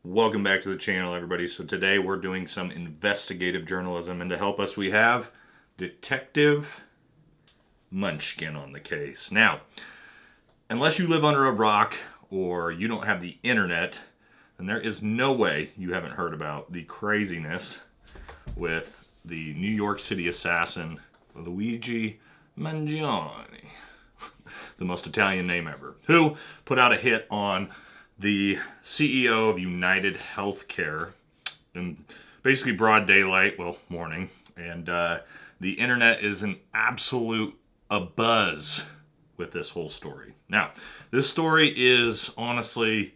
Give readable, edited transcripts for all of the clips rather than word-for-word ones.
Welcome back to the channel, everybody. So today we're doing some investigative journalism, and to help us we have Detective Munchkin on the case. Now, unless you live under a rock or you don't have the internet, then there is no way you haven't heard about the craziness with the New York City assassin Luigi Mangione, the most Italian name ever, who put out a hit on the CEO of United Healthcare in basically broad daylight, well, morning, and the internet is an absolute abuzz with this whole story. Now, this story is honestly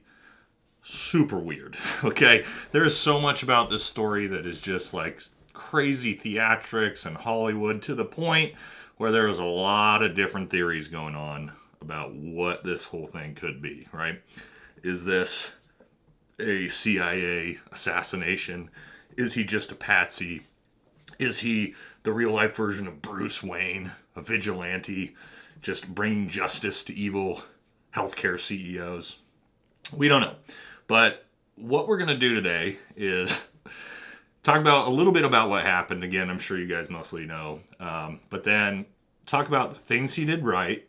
super weird, okay? There is so much about this story that is just like crazy theatrics and Hollywood, to the point where there is a lot of different theories going on about what this whole thing could be, right? Is this a CIA assassination? Is he just a patsy? Is he the real life version of Bruce Wayne, a vigilante, just bringing justice to evil healthcare CEOs? We don't know. But what we're going to do today is talk about a little bit about what happened. Again, I'm sure you guys mostly know. But then talk about the things he did right,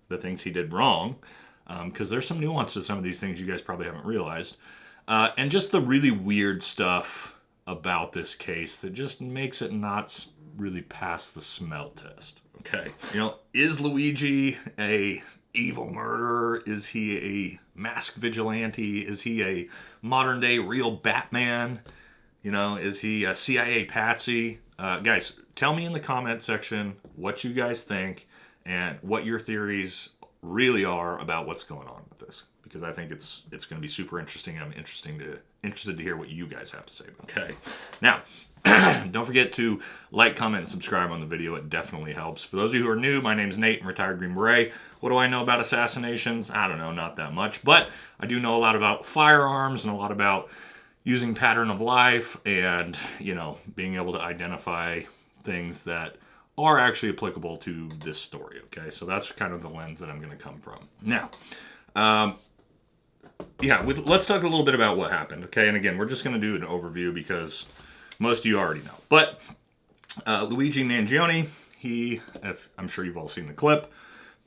the things he did wrong, because there's some nuance to some of these things you guys probably haven't realized. And just the really weird stuff about this case that just makes it not really pass the smell test. Okay. You know, is Luigi a evil murderer? Is he a masked vigilante? Is he a modern day real Batman? You know, is he a CIA patsy? Guys, tell me in the comment section what you guys think and what your theories really are about what's going on with this, because I think it's going to be super interesting. I'm interested to hear what you guys have to say about it. Okay. Now, don't forget to like, comment, and subscribe on the video. It definitely helps. For those of you who are new, my name is Nate. I'm retired Green Beret. What do I know about assassinations? I don't know, not that much, but I do know a lot about firearms and a lot about using pattern of life and, you know, being able to identify things that are actually applicable to this story, okay? So that's kind of the lens that I'm going to come from. Now, let's talk a little bit about what happened, okay? And again, we're just going to do an overview because most of you already know. But Luigi Mangione, I'm sure you've all seen the clip,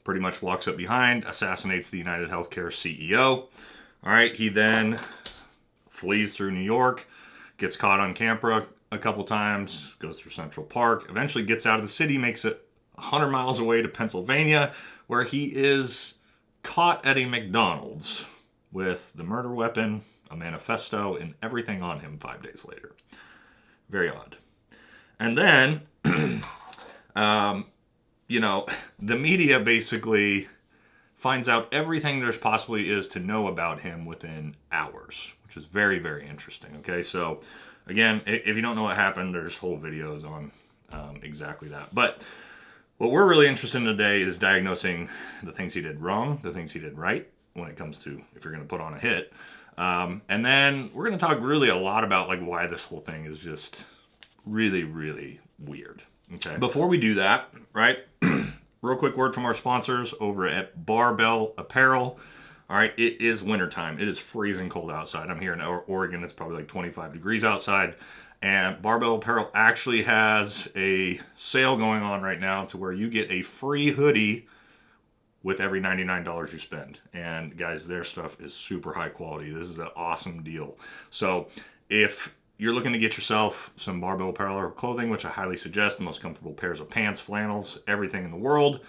pretty much walks up behind, assassinates the United Healthcare CEO. All right, he then flees through New York, gets caught on camera a couple times, goes through Central Park, eventually gets out of the city, makes it 100 miles away to Pennsylvania, where he is caught at a McDonald's with the murder weapon, a manifesto, and everything on him 5 days later. Very odd. And then, you know, the media basically finds out everything there's possibly is to know about him within hours, which is very, very interesting. Okay, so again, if you don't know what happened, there's whole videos on exactly that. But what we're really interested in today is diagnosing the things he did wrong, the things he did right when it comes to if you're going to put on a hit. And then we're going to talk really a lot about like why this whole thing is just really, really weird. Okay. Before we do that, right, real quick word from our sponsors over at Barbell Apparel. All right, it is wintertime. It is freezing cold outside. I'm here in Oregon. It's probably like 25 degrees outside. And Barbell Apparel actually has a sale going on right now to where you get a free hoodie with every $99 you spend. And guys, their stuff is super high quality. This is an awesome deal. So if you're looking to get yourself some Barbell Apparel or clothing, which I highly suggest, the most comfortable pairs of pants, flannels, everything in the world,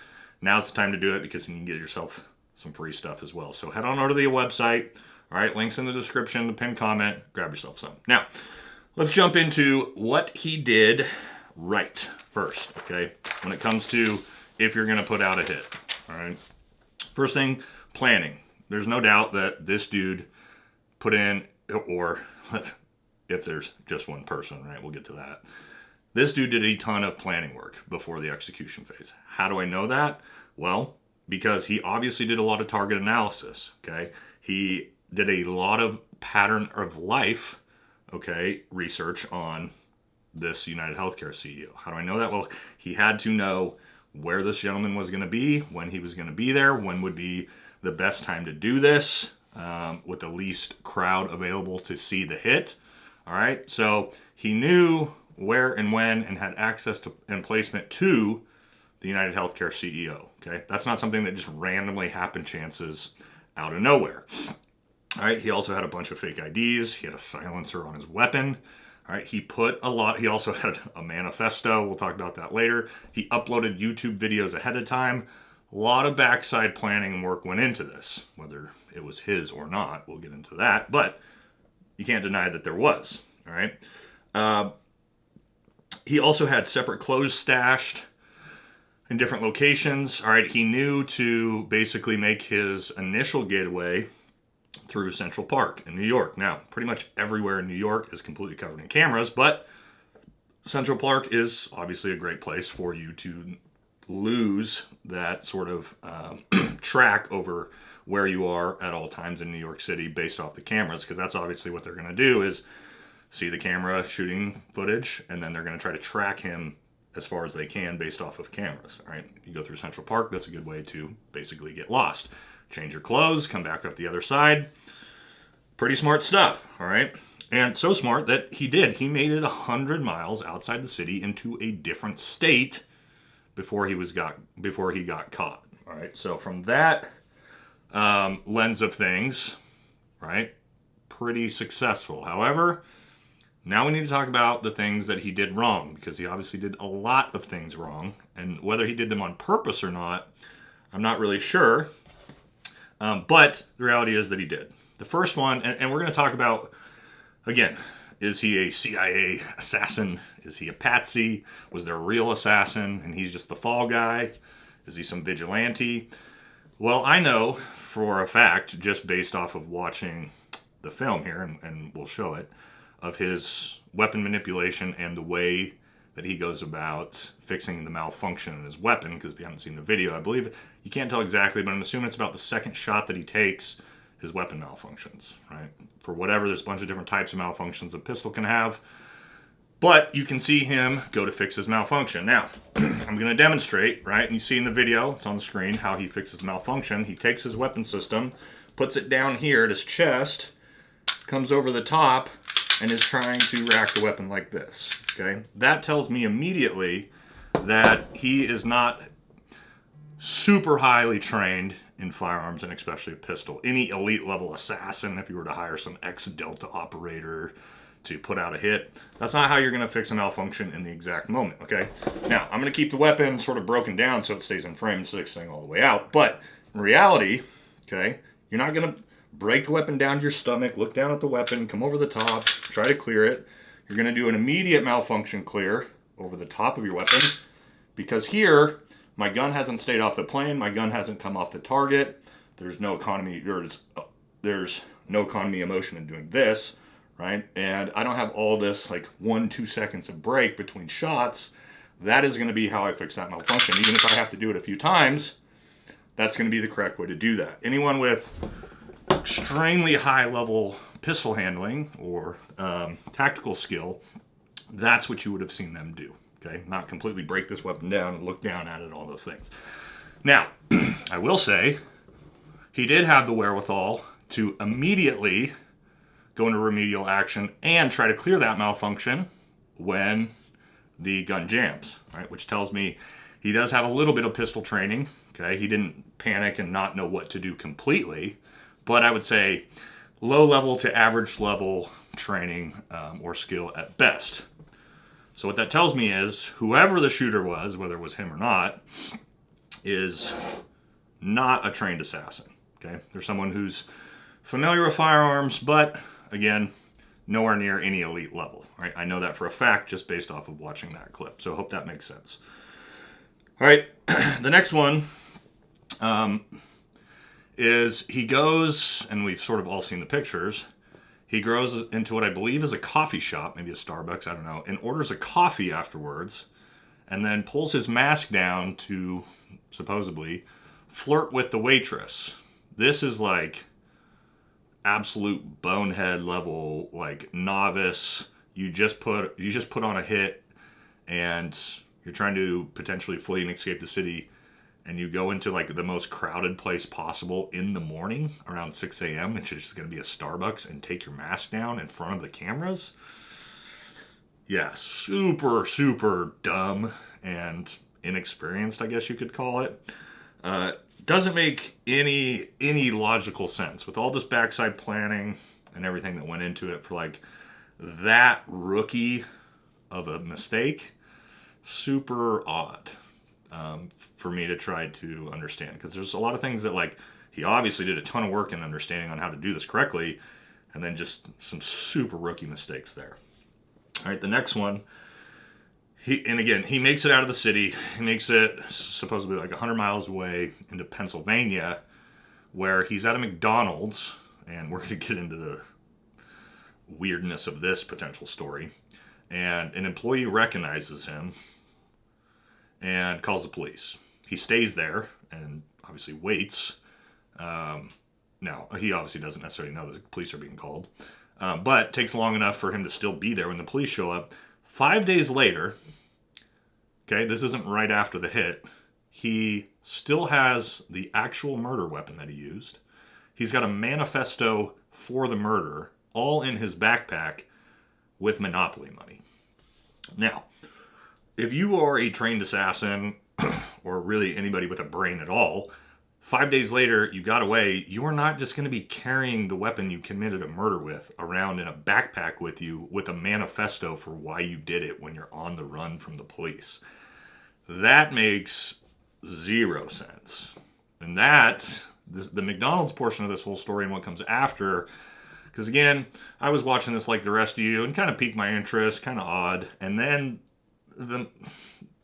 now's the time to do it because you can get yourself some free stuff as well. So head on over to the website. All right, links in the description, the pinned comment. Grab yourself some. Now, let's jump into what he did right first, okay? When it comes to if you're going to put out a hit, all right? First thing, planning. There's no doubt that this dude put in, or if there's just one person, right? We'll get to that. This dude did a ton of planning work before the execution phase. How do I know that? Well, because he obviously did a lot of target analysis, okay? He did a lot of pattern of life, okay, research on this United Healthcare CEO. How do I know that? Well, he had to know where this gentleman was going to be, when he was going to be there, when would be the best time to do this, with the least crowd available to see the hit. All right, so he knew where and when and had access to and placement to the United Healthcare CEO. Okay, that's not something that just randomly happened chances out of nowhere. All right, he also had a bunch of fake IDs. He had a silencer on his weapon. All right, he also had a manifesto. We'll talk about that later. He uploaded YouTube videos ahead of time. A lot of backside planning and work went into this, whether it was his or not. We'll get into that, but you can't deny that there was. All right. He also had separate clothes stashed in different locations. All right, he knew to basically make his initial getaway through Central Park in New York. Now, pretty much everywhere in New York is completely covered in cameras, but Central Park is obviously a great place for you to lose that sort of track over where you are at all times in New York City based off the cameras, because that's obviously what they're going to do is see the camera shooting footage, and then they're going to try to track him as far as they can based off of cameras. All right, you go through Central Park, that's a good way to basically get lost. Change your clothes, come back up the other side. Pretty smart stuff, all right? And so smart that he made it 100 miles outside the city into a different state before he got caught, all right? So from that lens of things, right, pretty successful. However, now we need to talk about the things that he did wrong, because he obviously did a lot of things wrong, and whether he did them on purpose or not, I'm not really sure. But the reality is that he did. The first one, and we're going to talk about, again, is he a CIA assassin? Is he a Patsy? Was there a real assassin and he's just the fall guy? Is he some vigilante? Well, I know for a fact, just based off of watching the film here, and we'll show it, of his weapon manipulation and the way that he goes about fixing the malfunction in his weapon, because if you haven't seen the video, I believe, you can't tell exactly, but I'm assuming it's about the second shot that he takes, his weapon malfunctions, right? For whatever, there's a bunch of different types of malfunctions a pistol can have, but you can see him go to fix his malfunction. Now, I'm going to demonstrate, right? And you see in the video, it's on the screen, how he fixes malfunction. He takes his weapon system, puts it down here at his chest, comes over the top, and is trying to rack the weapon like this, okay? That tells me immediately that he is not super highly trained in firearms, and especially a pistol. Any elite level assassin, if you were to hire some ex-Delta operator to put out a hit, that's not how you're going to fix a malfunction in the exact moment, okay? Now, I'm going to keep the weapon sort of broken down so it stays in frame instead of staying all the way out, but in reality, okay, you're not going to break the weapon down to your stomach, look down at the weapon, come over the top, try to clear it. You're going to do an immediate malfunction clear over the top of your weapon, because here, my gun hasn't stayed off the plane, my gun hasn't come off the target, there's no economy of motion in doing this, right? And I don't have all this like 1-2 seconds of break between shots. That is going to be how I fix that malfunction. Even if I have to do it a few times, that's going to be the correct way to do that. Anyone with extremely high level pistol handling or tactical skill, that's what you would have seen them do. Okay, not completely break this weapon down and look down at it, all those things. Now, I will say, he did have the wherewithal to immediately go into remedial action and try to clear that malfunction when the gun jams, right? Which tells me he does have a little bit of pistol training, okay? He didn't panic and not know what to do completely, but I would say low level to average level training or skill at best. So what that tells me is whoever the shooter was, whether it was him or not, is not a trained assassin, okay? They're someone who's familiar with firearms, but again, nowhere near any elite level, right? I know that for a fact just based off of watching that clip, so I hope that makes sense. All right, the next one is he goes, and we've sort of all seen the pictures, he goes into what I believe is a coffee shop, maybe a Starbucks, I don't know, and orders a coffee afterwards, and then pulls his mask down to, supposedly, flirt with the waitress. This is like absolute bonehead level, like novice. You just put on a hit, and you're trying to potentially flee and escape the city, and you go into like the most crowded place possible in the morning around 6 a.m., which is just going to be a Starbucks, and take your mask down in front of the cameras. Yeah, super, super dumb and inexperienced, I guess you could call it. Doesn't make any logical sense with all this backside planning and everything that went into it for like that rookie of a mistake. Super odd for me to try to understand, because there's a lot of things that like he obviously did a ton of work in understanding on how to do this correctly, and then just some super rookie mistakes there. All right, the next one. He makes it out of the city. He makes it supposedly like 100 miles away into Pennsylvania, where he's at a McDonald's, and we're going to get into the weirdness of this potential story. And an employee recognizes him and calls the police. He stays there and obviously waits. Now, he obviously doesn't necessarily know that the police are being called, but takes long enough for him to still be there when the police show up. 5 days later, okay, this isn't right after the hit, he still has the actual murder weapon that he used. He's got a manifesto for the murder, all in his backpack with Monopoly money. Now, if you are a trained assassin, or really anybody with a brain at all, 5 days later, you got away, you are not just going to be carrying the weapon you committed a murder with around in a backpack with you with a manifesto for why you did it when you're on the run from the police. That makes zero sense. And the McDonald's portion of this whole story and what comes after, because again, I was watching this like the rest of you and kind of piqued my interest, kind of odd. And then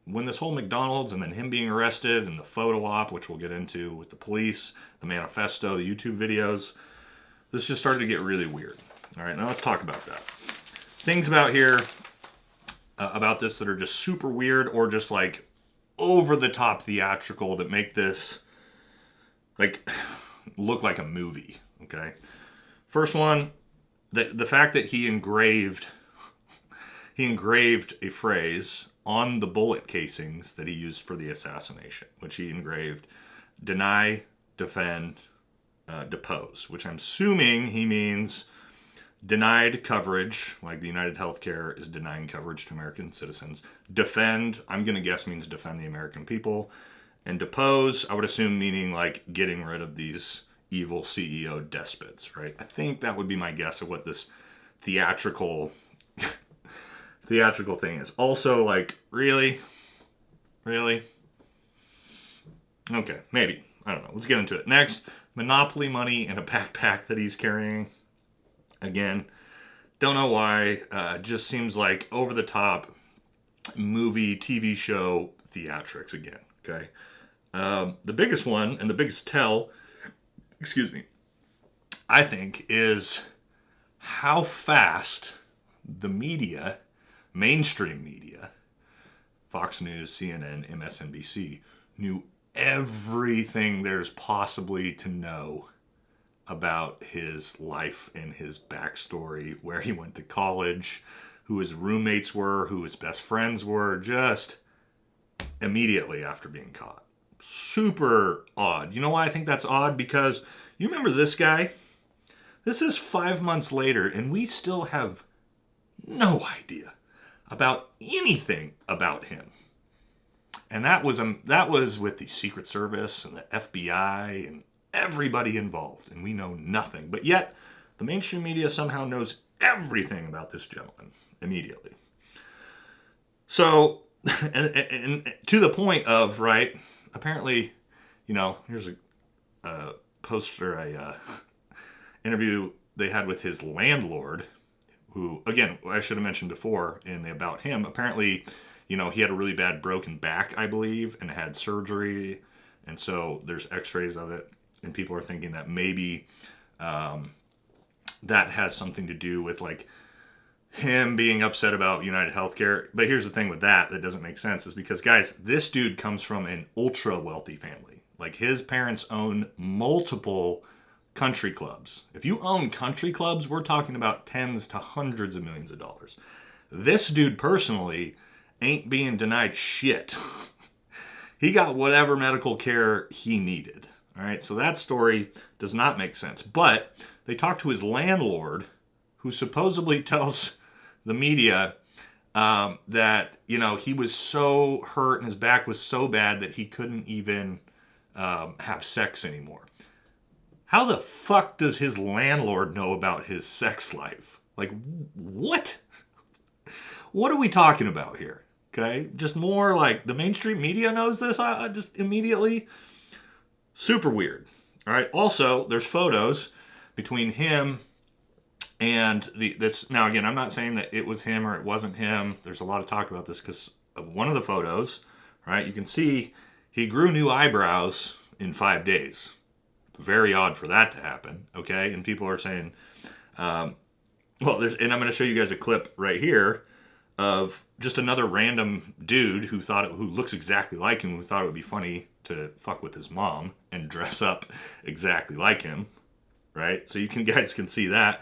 when this whole McDonald's and then him being arrested and the photo op, which we'll get into with the police, the manifesto, the YouTube videos, this just started to get really weird. All right, now let's talk about that. Things about here, about this that are just super weird or just like over the top theatrical that make this like look like a movie, okay? First one, the fact that he engraved a phrase on the bullet casings that he used for the assassination, which he engraved, deny, defend, depose, which I'm assuming he means denied coverage, like the United Healthcare is denying coverage to American citizens. Defend, I'm going to guess means defend the American people. And depose, I would assume meaning like getting rid of these evil CEO despots, right? I think that would be my guess of what this theatrical thing is. Also, like, really? Okay, maybe. I don't know. Let's get into it. Next, Monopoly money in a backpack that he's carrying. Again, don't know why. Just seems like over the top movie, TV show theatrics again. Okay. The biggest one and the biggest tell, I think, is how fast the media, mainstream media, Fox News, CNN, MSNBC, knew everything there's possibly to know about his life and his backstory, where he went to college, who his roommates were, who his best friends were, just immediately after being caught. Super odd. You know why I think that's odd? Because you remember this guy? This is 5 months later, and we still have no idea about anything about him. And that was with the Secret Service and the FBI and everybody involved, and we know nothing. But yet, the mainstream media somehow knows everything about this gentleman immediately. So, and to the point of, right, apparently, here's a poster, interview they had with his landlord, who, again, I should have mentioned before in the about him, apparently, he had a really bad broken back, I believe, and had surgery, and so there's x-rays of it, and people are thinking that maybe that has something to do with, like, him being upset about United Healthcare. But here's the thing with that doesn't make sense, is because, guys, this dude comes from an ultra-wealthy family. Like, his parents own multiple country clubs. If you own country clubs, we're talking about tens to hundreds of millions of dollars. This dude personally ain't being denied shit. He got whatever medical care he needed. All right, so that story does not make sense. But they talked to his landlord, who supposedly tells the media that, you know, he was so hurt and his back was so bad that he couldn't even have sex anymore. How the fuck does his landlord know about his sex life? Like, what? What are we talking about here? Okay, just more like the mainstream media knows this just immediately. Super weird. All right, also, there's photos between him and this. Now, again, I'm not saying that it was him or it wasn't him. There's a lot of talk about this because one of the photos, right, you can see he grew new eyebrows in 5 days. Very odd for that to happen, okay? And people are saying, and I'm going to show you guys a clip right here of just another random dude who looks exactly like him, who thought it would be funny to fuck with his mom and dress up exactly like him, right? So guys can see that.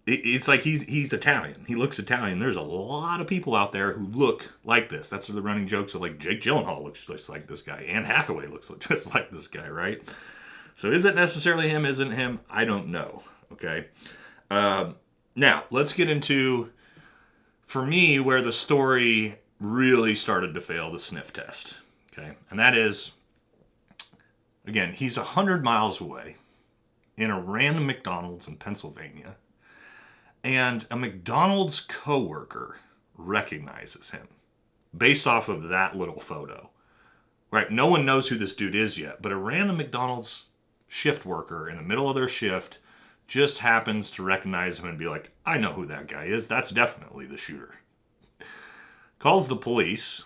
It's like he's Italian. He looks Italian. There's a lot of people out there who look like this. That's the running jokes of like Jake Gyllenhaal looks just like this guy. Anne Hathaway looks just like this guy, right? So is it necessarily him? Isn't him? I don't know. Okay. Now let's get into, for me, where the story really started to fail the sniff test. Okay, and that is, again, he's 100 miles away in a random McDonald's in Pennsylvania. And a McDonald's coworker recognizes him based off of that little photo. Right? No one knows who this dude is yet, but a random McDonald's shift worker in the middle of their shift just happens to recognize him and be like, I know who that guy is. That's definitely the shooter. Calls the police.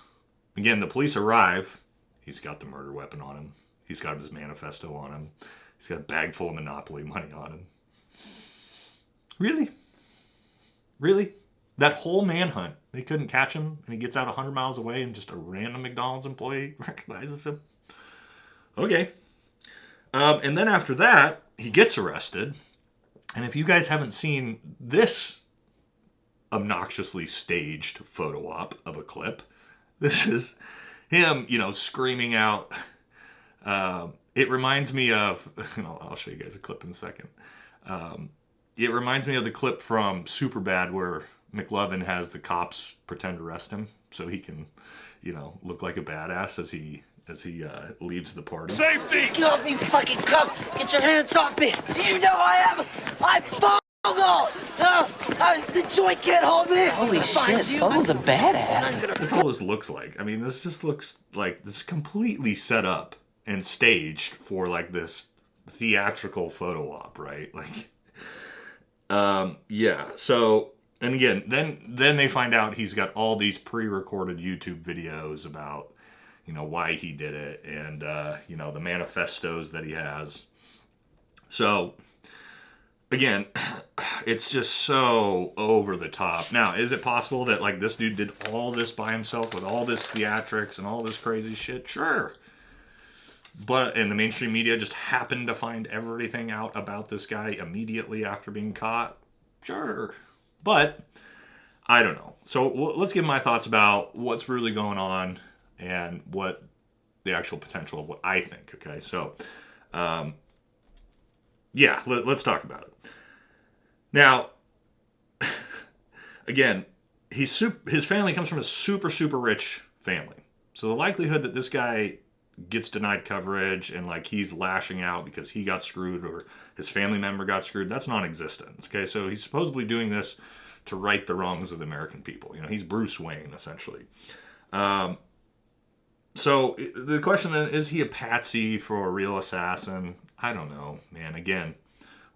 Again, the police arrive. He's got the murder weapon on him. He's got his manifesto on him. He's got a bag full of Monopoly money on him. Really? Really? That whole manhunt, they couldn't catch him, and he gets out 100 miles away, and just a random McDonald's employee recognizes him? Okay. And then after that, he gets arrested. And if you guys haven't seen this obnoxiously staged photo op of a clip, this is him, screaming out. It reminds me of, and I'll show you guys a clip in a second. It reminds me of the clip from Superbad where McLovin has the cops pretend to arrest him so he can, look like a badass as he leaves the party. Safety! Get off, you fucking cops! Get your hands off me! Do you know I Fogle! The joint can't hold me! Holy shit, Fogle's a badass. That's all this looks like. I mean, this just looks like this is completely set up and staged for like this theatrical photo op, right? Like, yeah. So, and again, then they find out he's got all these pre-recorded YouTube videos about, why he did it and, the manifestos that he has. So, again, it's just so over the top. Now, is it possible that, like, this dude did all this by himself with all this theatrics and all this crazy shit? Sure. And the mainstream media just happened to find everything out about this guy immediately after being caught? Sure. But, I don't know. So, let's give my thoughts about what's really going on and what the actual potential of what I think, okay? So, yeah, let's talk about it. Now, again, his family comes from a super, super rich family. So the likelihood that this guy gets denied coverage and like he's lashing out because he got screwed or his family member got screwed, that's non-existent. Okay, so he's supposedly doing this to right the wrongs of the American people. He's Bruce Wayne, essentially. So the question then, is he a patsy for a real assassin? I don't know, man. Again,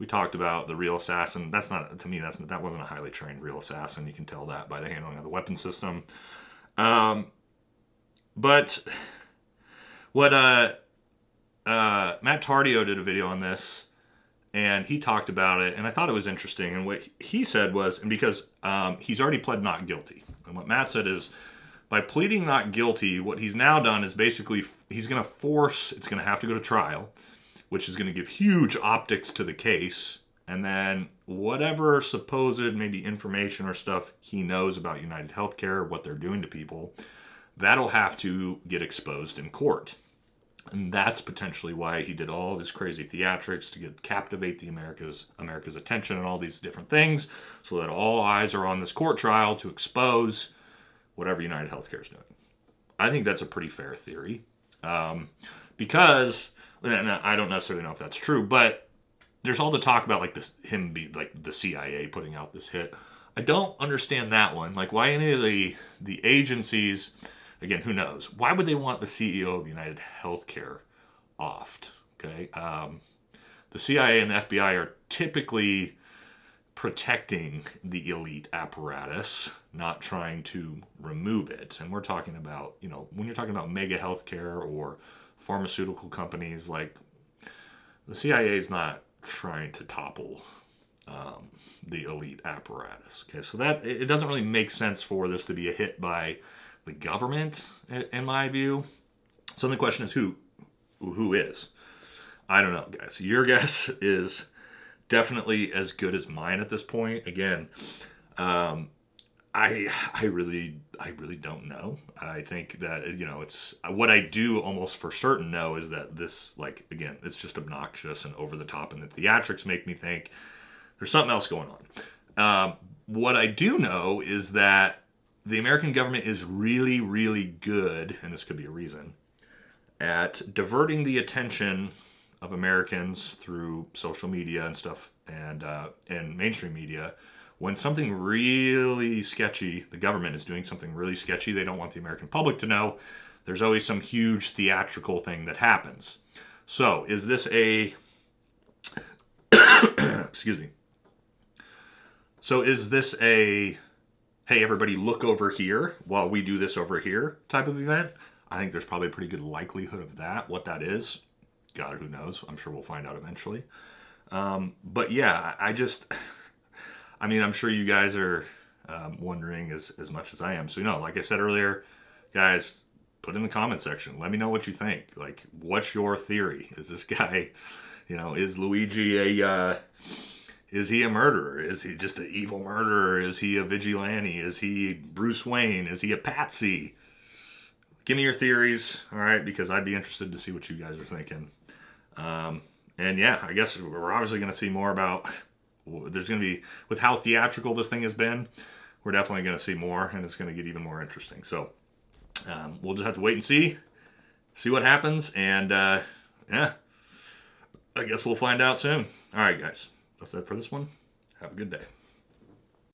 we talked about the real assassin. That wasn't a highly trained real assassin. You can tell that by the handling of the weapon system. But what Matt Tardio did a video on this, and he talked about it, and I thought it was interesting. And what he said was, and because he's already pled not guilty, and what Matt said is, by pleading not guilty, what he's now done is basically it's going to have to go to trial, which is going to give huge optics to the case, and then whatever supposed maybe information or stuff he knows about United Healthcare, what they're doing to people, that'll have to get exposed in court. And that's potentially why he did all this crazy theatrics to captivate the America's attention and all these different things, so that all eyes are on this court trial to expose whatever United Healthcare is doing. I think that's a pretty fair theory, because, and I don't necessarily know if that's true, but there's all the talk about like this, him be like the CIA putting out this hit. I don't understand that one. Like, why any of the agencies? Again, who knows? Why would they want the CEO of United Healthcare offed? Okay, the CIA and the FBI are typically protecting the elite apparatus, not trying to remove it. And we're talking about, when you're talking about mega healthcare or pharmaceutical companies, like the CIA is not trying to topple the elite apparatus. Okay, so that it doesn't really make sense for this to be a hit by the government, in my view. So the question is, who is? I don't know, guys. Your guess is definitely as good as mine at this point. Again, I really don't know. I think that it's what I do almost for certain know is that this, like, again, it's just obnoxious and over the top, and the theatrics make me think there's something else going on. What I do know is that the American government is really, really good, and this could be a reason, at diverting the attention of Americans through social media and stuff, and mainstream media. When something really sketchy, the government is doing something really sketchy, they don't want the American public to know, there's always some huge theatrical thing that happens. So, is this a... excuse me. So, is this a... hey, everybody look over here while we do this over here type of event? I think there's probably a pretty good likelihood of that. What that is, God, who knows? I'm sure we'll find out eventually. But yeah, I'm sure you guys are wondering as much as I am. So, like I said earlier, guys, put in the comment section. Let me know what you think. Like, what's your theory? Is this guy, is Luigi is he a murderer? Is he just an evil murderer? Is he a vigilante? Is he Bruce Wayne? Is he a Patsy? Give me your theories, all right? Because I'd be interested to see what you guys are thinking. And yeah, I guess we're obviously going to see more about... There's going to be... With how theatrical this thing has been, we're definitely going to see more, and it's going to get even more interesting. So, we'll just have to wait and see what happens, and yeah, I guess we'll find out soon. All right, guys. That's it for this one. Have a good day.